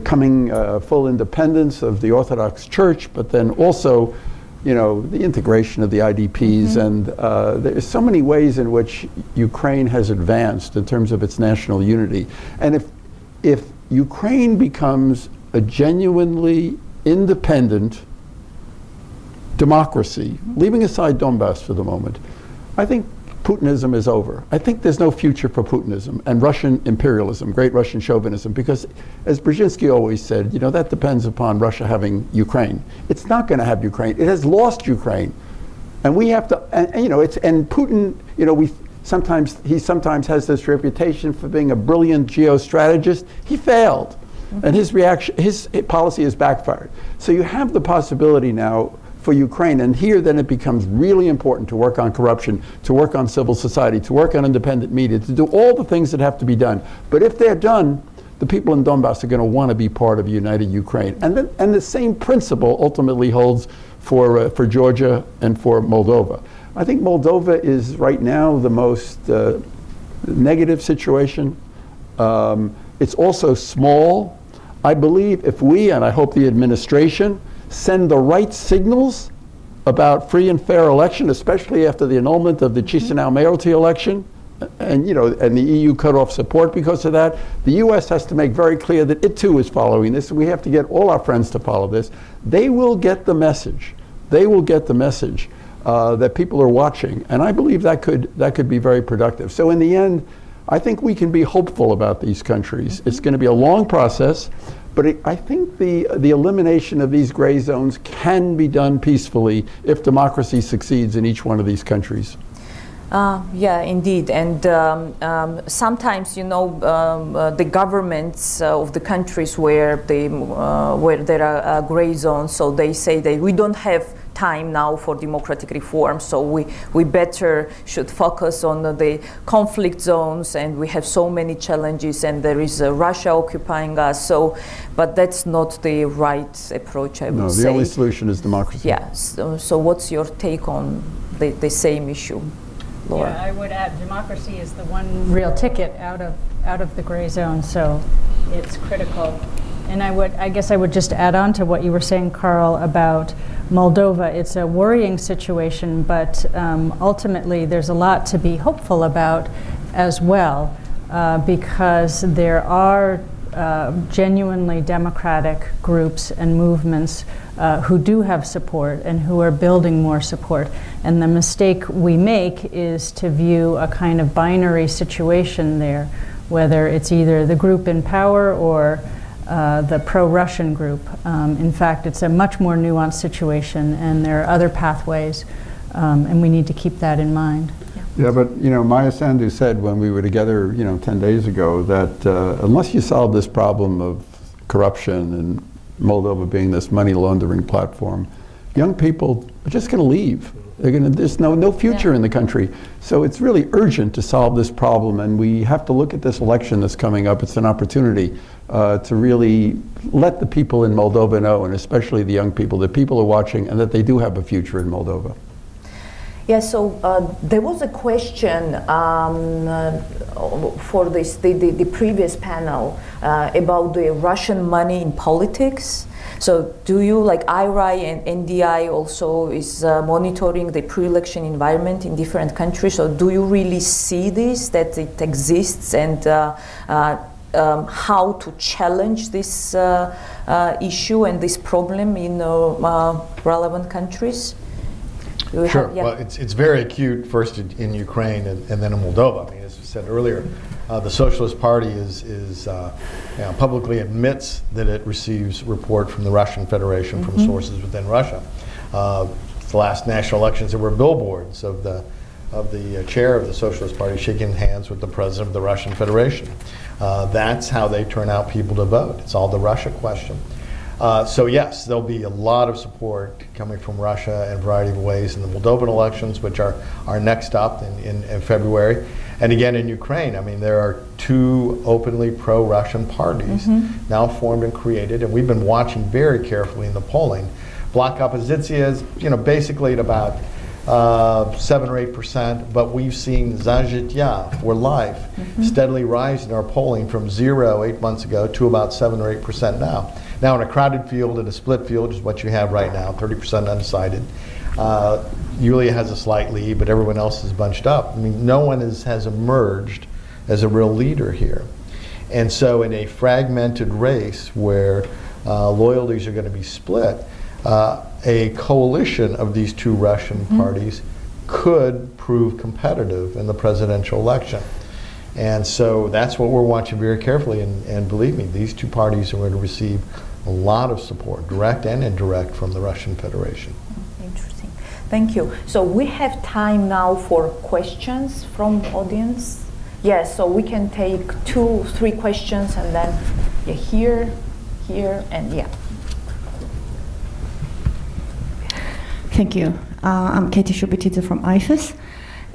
coming full independence of the Orthodox Church, but then also the integration of the IDPs, and there's so many ways in which Ukraine has advanced in terms of its national unity. And if Ukraine becomes a genuinely independent democracy, leaving aside Donbass for the moment, I think Putinism is over. I think there's no future for Putinism and Russian imperialism, great Russian chauvinism, because as Brzezinski always said, that depends upon Russia having Ukraine. It's not going to have Ukraine. It has lost Ukraine. And we have to, and Putin, he sometimes has this reputation for being a brilliant geostrategist. He failed. And his policy has backfired. So you have the possibility now for Ukraine, and here then it becomes really important to work on corruption, to work on civil society, to work on independent media, to do all the things that have to be done. But if they're done, the people in Donbass are going to want to be part of a united Ukraine. And the same principle ultimately holds for Georgia and for Moldova. I think Moldova is right now the most negative situation. It's also small. I believe if we, and I hope the administration, send the right signals about free and fair election, especially after the annulment of the Chisinau mayoralty election, and the EU cut off support because of that. The US has to make very clear that it too is following this. We have to get all our friends to follow this. They will get the message. They will get the message that people are watching, and I believe that could be very productive. So in the end, I think we can be hopeful about these countries. It's going to be a long process. But I think the elimination of these gray zones can be done peacefully if democracy succeeds in each one of these countries. Yeah, indeed. And sometimes, the governments of the countries where there are gray zones, so they say that we don't have time now for democratic reform, so we better should focus on the conflict zones, and we have so many challenges, and there is Russia occupying us. But that's not the right approach, I would say. No, the only solution is democracy. Yeah. So what's your take on the same issue, Laura? Yeah, I would add democracy is the one real ticket out of the gray zone, so it's critical. And I guess I would just add on to what you were saying, Carl, about Moldova. It's a worrying situation, but ultimately there's a lot to be hopeful about as well, because there are genuinely democratic groups and movements who do have support and who are building more support. And the mistake we make is to view a kind of binary situation there, whether it's either the group in power or the pro-Russian group. In fact, it's a much more nuanced situation, and there are other pathways, and we need to keep that in mind. Yeah, but Maya Sandu said when we were together 10 days ago that unless you solve this problem of corruption and Moldova being this money laundering platform, young people are just going to leave. There's no future in the country. So it's really urgent to solve this problem, and we have to look at this election that's coming up. It's an opportunity to really let the people in Moldova know, and especially the young people, that people are watching and that they do have a future in Moldova. Yeah, so there was a question for the previous panel about the Russian money in politics. So do you, like IRI and NDI also is monitoring the pre-election environment in different countries, so do you really see this, that it exists, and how to challenge this issue and this problem in relevant countries? Sure. Well, it's very acute, first in Ukraine and then in Moldova. I mean, as you said earlier, the Socialist Party is publicly admits that it receives report from the Russian Federation from sources within Russia. The last national elections, there were billboards of the chair of the Socialist Party shaking hands with the president of the Russian Federation. That's how they turn out people to vote. It's all the Russia question. So yes, there'll be a lot of support coming from Russia in a variety of ways in the Moldovan elections, which are next up in February. And again in Ukraine, I mean, there are two openly pro-Russian parties now formed and created, and we've been watching very carefully in the polling. Bloc Opozitsya is, basically at about 7 or 8%, but we've seen Za Życia, for life, steadily rise in our polling from 0 8 months ago to about 7 or 8% now. Now in a crowded field, in a split field, which is what you have right now, 30% undecided. Yulia has a slight lead, but everyone else is bunched up. I mean, no one has emerged as a real leader here. And so in a fragmented race where loyalties are going to be split, a coalition of these two Russian parties could prove competitive in the presidential election. And so that's what we're watching very carefully, and believe me, these two parties are going to receive a lot of support, direct and indirect, from the Russian Federation. Interesting. Thank you. So we have time now for questions from audience. Yes, so we can take 2, 3 questions, and then here, and Thank you. I'm Katie Shubitidze from IFES.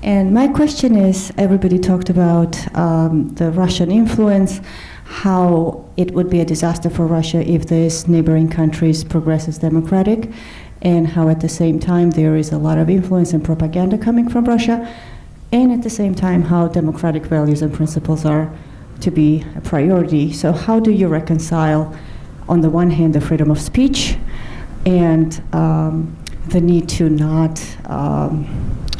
And my question is, everybody talked about the Russian influence, how it would be a disaster for Russia if this neighboring countries progress as democratic, and how at the same time there is a lot of influence and propaganda coming from Russia, and at the same time how democratic values and principles are to be a priority. So how do you reconcile, on the one hand, the freedom of speech and the need to not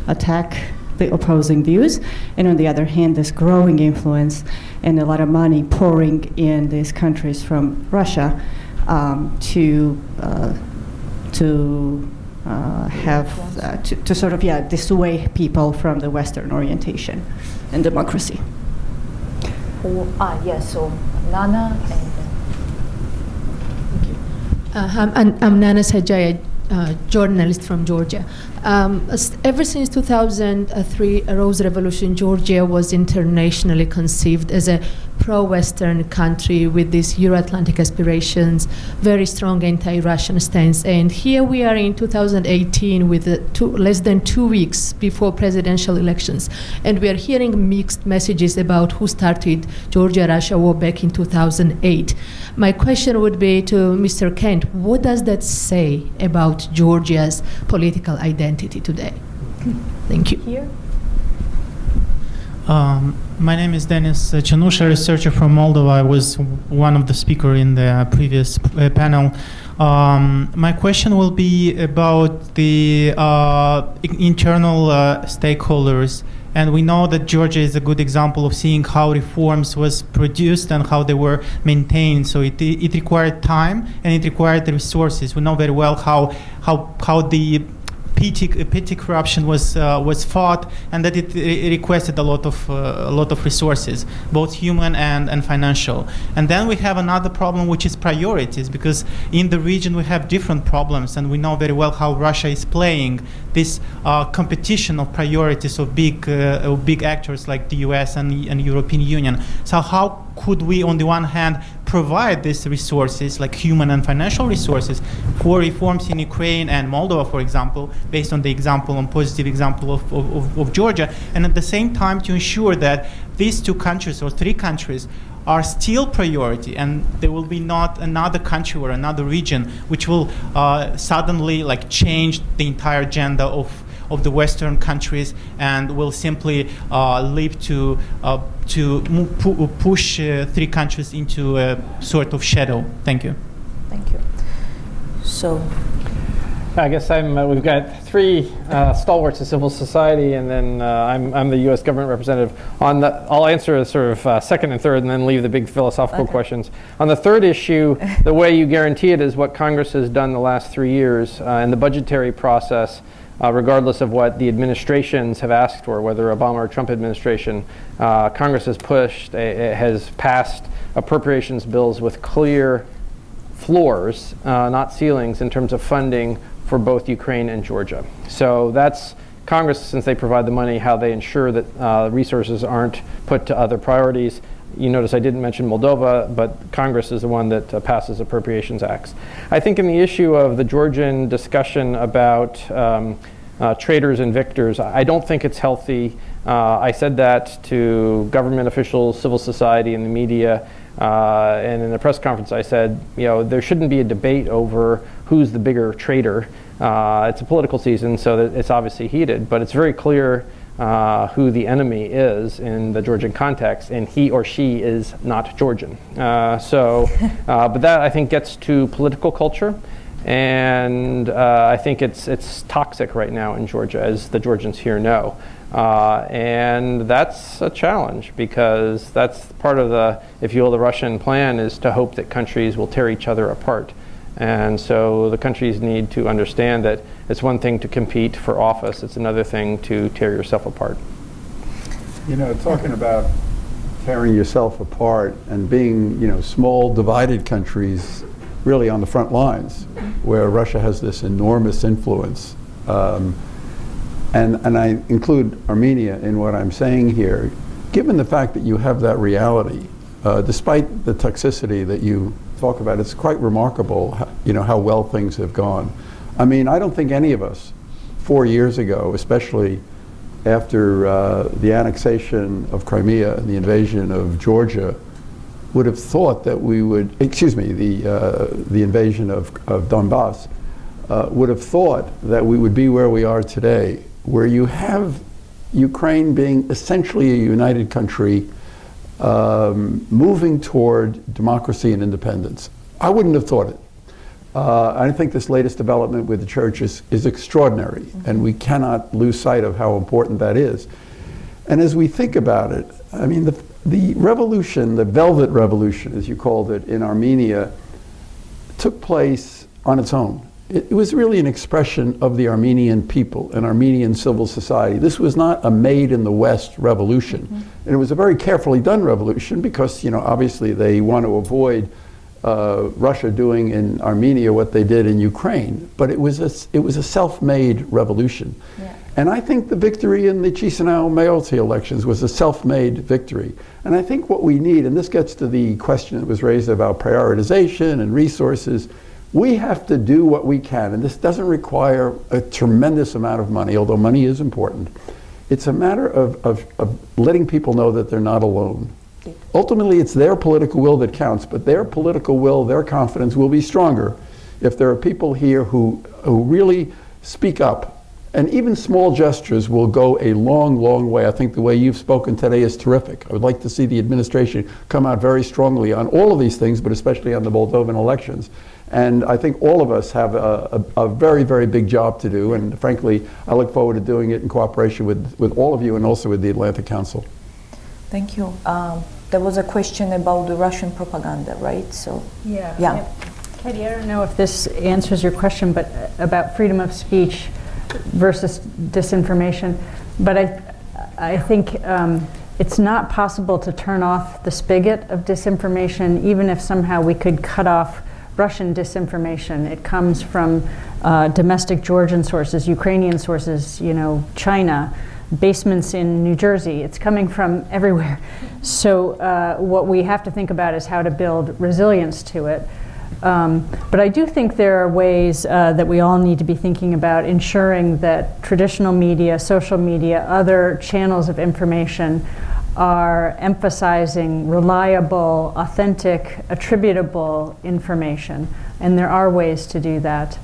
attack the opposing views, and on the other hand, this growing influence and a lot of money pouring in these countries from Russia to sort of dissuade people from the Western orientation and democracy? Yes. So Nana and I'm Nana Sajaya, journalist from Georgia. Ever since 2003, Rose Revolution, Georgia was internationally conceived as a pro-Western country with these Euro-Atlantic aspirations, very strong anti-Russian stance. And here we are in 2018 with less than 2 weeks before presidential elections. And we are hearing mixed messages about who started Georgia-Russia war back in 2008. My question would be to Mr. Kent, what does that say about Georgia's political identity today? Thank you. Here. My name is Denis Chanusha, a researcher from Moldova. I was one of the speakers in the previous panel. My question will be about the internal stakeholders. And we know that Georgia is a good example of seeing how reforms was produced and how they were maintained. So it required time and it required resources. We know very well how the petty corruption was fought, and that it requested a lot of resources, both human and financial. And then we have another problem, which is priorities, because in the region we have different problems, and we know very well how Russia is playing this competition of priorities of big actors like the US and European Union. So how could we, on the one hand, provide these resources, like human and financial resources, for reforms in Ukraine and Moldova, for example, based on the positive example of Georgia, and at the same time to ensure that these 2 countries or 3 countries are still priority, and there will be not another country or another region which will suddenly change the entire agenda of the Western countries and will simply lead to push 3 countries into a sort of shadow. Thank you. Thank you. So. I guess we've got three stalwarts of civil society, and then I'm the U.S. government representative. I'll answer sort of second and third, and then leave the big philosophical questions. On the third issue, the way you guarantee it is what Congress has done the last 3 years in the budgetary process, regardless of what the administrations have asked for, whether Obama or Trump administration. Congress has has passed appropriations bills with clear floors, not ceilings, in terms of funding for both Ukraine and Georgia. So that's Congress, since they provide the money, how they ensure that resources aren't put to other priorities. You notice I didn't mention Moldova, but Congress is the one that passes appropriations acts. I think in the issue of the Georgian discussion about traitors and victors, I don't think it's healthy. I said that to government officials, civil society, and the media. And in the press conference, I said, there shouldn't be a debate over who's the bigger traitor. It's a political season, so that it's obviously heated, but it's very clear who the enemy is in the Georgian context, and he or she is not Georgian. But that, I think, gets to political culture, and I think it's toxic right now in Georgia, as the Georgians here know. And that's a challenge, because that's part of the, if you will, the Russian plan is to hope that countries will tear each other apart. And so the countries need to understand that it's one thing to compete for office, it's another thing to tear yourself apart. Talking about tearing yourself apart and being, small divided countries really on the front lines, where Russia has this enormous influence. And I include Armenia in what I'm saying here. Given the fact that you have that reality, despite the toxicity that you talk about, it's quite remarkable how well things have gone. I mean, I don't think any of us 4 years ago, especially after the annexation of Crimea and the invasion of Georgia, would have thought that we would, the invasion of Donbass, would have thought that we would be where we are today, where you have Ukraine being essentially a united country, moving toward democracy and independence. I wouldn't have thought it. I think this latest development with the church is extraordinary, and we cannot lose sight of how important that is. And as we think about it, I mean, the revolution, the Velvet Revolution, as you called it, in Armenia, took place on its own. It was really an expression of the Armenian people and Armenian civil society. This was not a made in the West revolution. And it was a very carefully done revolution because, obviously they want to avoid Russia doing in Armenia what they did in Ukraine. But it was a self-made revolution. Yeah. And I think the victory in the Chisinau-Mayotte elections was a self-made victory. And I think what we need, and this gets to the question that was raised about prioritization and resources, we have to do what we can, and this doesn't require a tremendous amount of money, although money is important. It's a matter of letting people know that they're not alone. Ultimately, it's their political will that counts, but their political will, their confidence will be stronger if there are people here who really speak up. And even small gestures will go a long, long way. I think the way you've spoken today is terrific. I would like to see the administration come out very strongly on all of these things, but especially on the Moldovan elections. And I think all of us have a very, very big job to do. And frankly, I look forward to doing it in cooperation with all of you and also with the Atlantic Council. Thank you. There was a question about the Russian propaganda, right? So yeah. Katie, I don't know if this answers your question, but about freedom of speech versus disinformation. But I think it's not possible to turn off the spigot of disinformation, even if somehow we could cut off Russian disinformation. It comes from domestic Georgian sources, Ukrainian sources, China, basements in New Jersey. It's coming from everywhere. So what we have to think about is how to build resilience to it. But I do think there are ways that we all need to be thinking about ensuring that traditional media, social media, other channels of information are emphasizing reliable, authentic, attributable information. And there are ways to do that.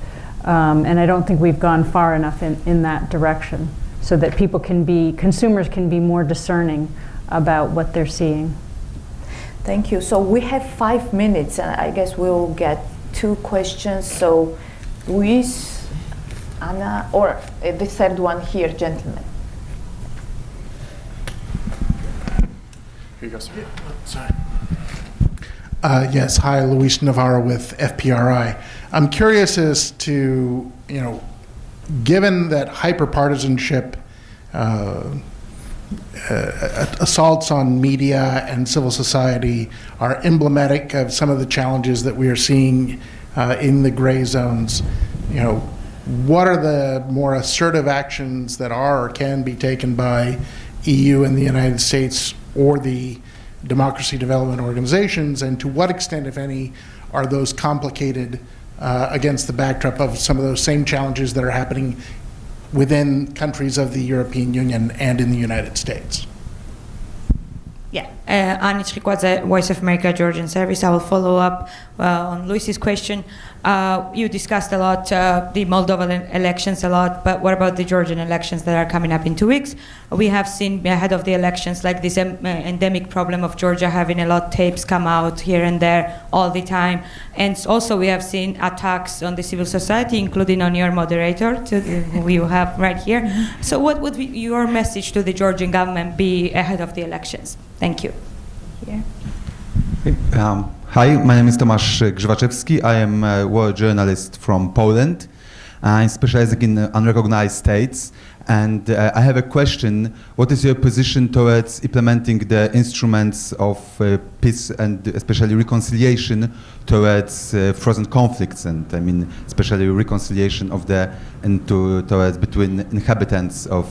And I don't think we've gone far enough in that direction so that consumers can be more discerning about what they're seeing. Thank you. So we have 5 minutes, and I guess we'll get 2 questions. So Luis, Anna, or the third one here, gentlemen. Here you go, sir. Sorry. Yes, hi, Luis Navarro with FPRI. I'm curious as to, given that hyperpartisanship, assaults on media and civil society are emblematic of some of the challenges that we are seeing in the gray zones, what are the more assertive actions that are or can be taken by EU and the United States or the democracy development organizations, and to what extent, if any, are those complicated against the backdrop of some of those same challenges that are happening within countries of the European Union and in the United States? Yeah, Anich Rikwadze, Voice of America, Georgian Service. I will follow up on Luis's question. You discussed a lot the Moldovan elections a lot, but what about the Georgian elections that are coming up in 2 weeks? We have seen ahead of the elections like this endemic problem of Georgia having a lot of tapes come out here and there all the time. And also we have seen attacks on the civil society, including on your moderator, who you have right here. So what would your message to the Georgian government be ahead of the elections? Thank you. Here. Hi, my name is Tomasz Grzywaczewski. I am a war journalist from Poland. I'm specializing in unrecognized states. And I have a question. What is your position towards implementing the instruments of peace and especially reconciliation towards frozen conflicts? And I mean, especially reconciliation of towards between inhabitants of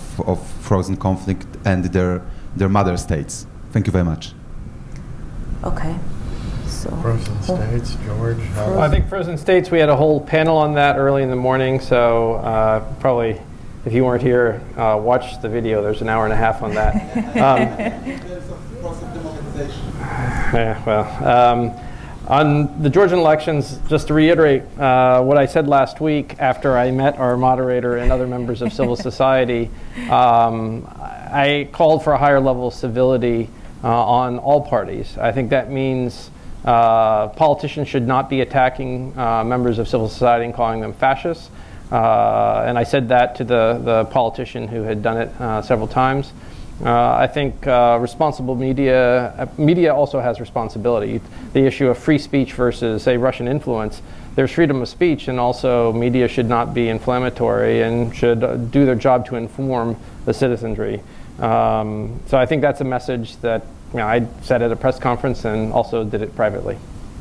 frozen conflict and their mother states. Thank you very much. Okay. So, Frozen states, George. I think frozen states, we had a whole panel on that early in the morning, so probably if you weren't here, watch the video. There's an hour and a half on that. On the Georgian elections, just to reiterate what I said last week after I met our moderator and other members of civil society, I called for a higher level of civility on all parties. I think that means politicians should not be attacking members of civil society and calling them fascists. And I said that to the politician who had done it several times. I think responsible media also has responsibility. The issue of free speech versus, say, Russian influence, there's freedom of speech, and also media should not be inflammatory and should do their job to inform the citizenry. So I think that's a message that I said at a press conference and also did it privately.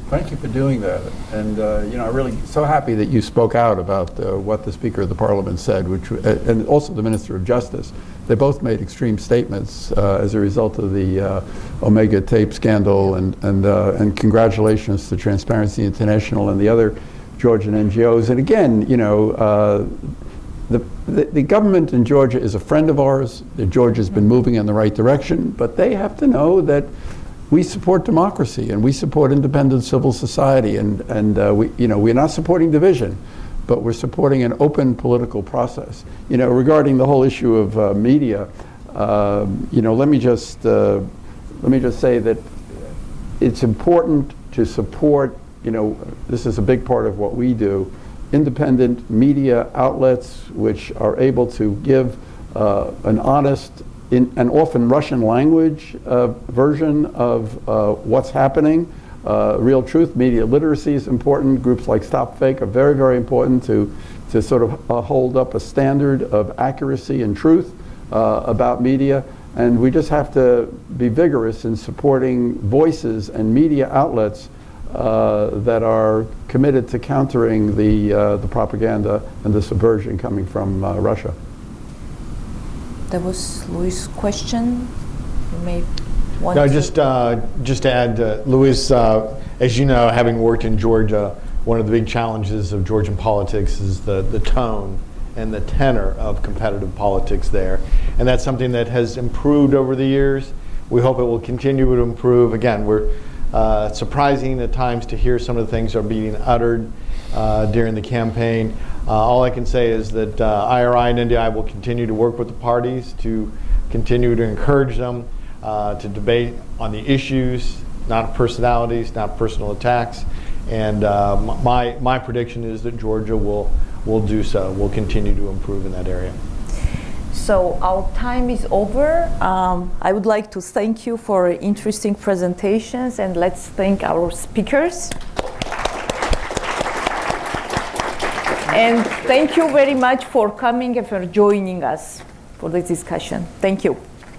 Thank you for doing that. And I'm really so happy that you spoke out about what the Speaker of the Parliament said, and also the Minister of Justice. They both made extreme statements as a result of the Omega tape scandal, and congratulations to Transparency International and the other Georgian NGOs. And again, the government in Georgia is a friend of ours. Georgia's been moving in the right direction, but they have to know that we support democracy and we support independent civil society, and we're not supporting division, but we're supporting an open political process. Regarding the whole issue of media, let me just say that it's important to support. This is a big part of what we do. Independent media outlets which are able to give an honest, and often Russian language version of what's happening. Real truth, media literacy is important. Groups like Stop Fake are very, very important to sort of hold up a standard of accuracy and truth about media. And we just have to be vigorous in supporting voices and media outlets that are committed to countering the propaganda and the subversion coming from Russia. That was Luis' question. You may want No, to... just to add, Luis, as you know, having worked in Georgia, one of the big challenges of Georgian politics is the tone and the tenor of competitive politics there. And that's something that has improved over the years. We hope it will continue to improve. Again, we're surprising at times to hear some of the things that are being uttered during the campaign. All I can say is that IRI and NDI will continue to work with the parties to continue to encourage them to debate on the issues, not personalities, not personal attacks, And my prediction is that Georgia will do so, will continue to improve in that area. So our time is over. I would like to thank you for interesting presentations, and let's thank our speakers. And thank you very much for coming and for joining us for this discussion. Thank you.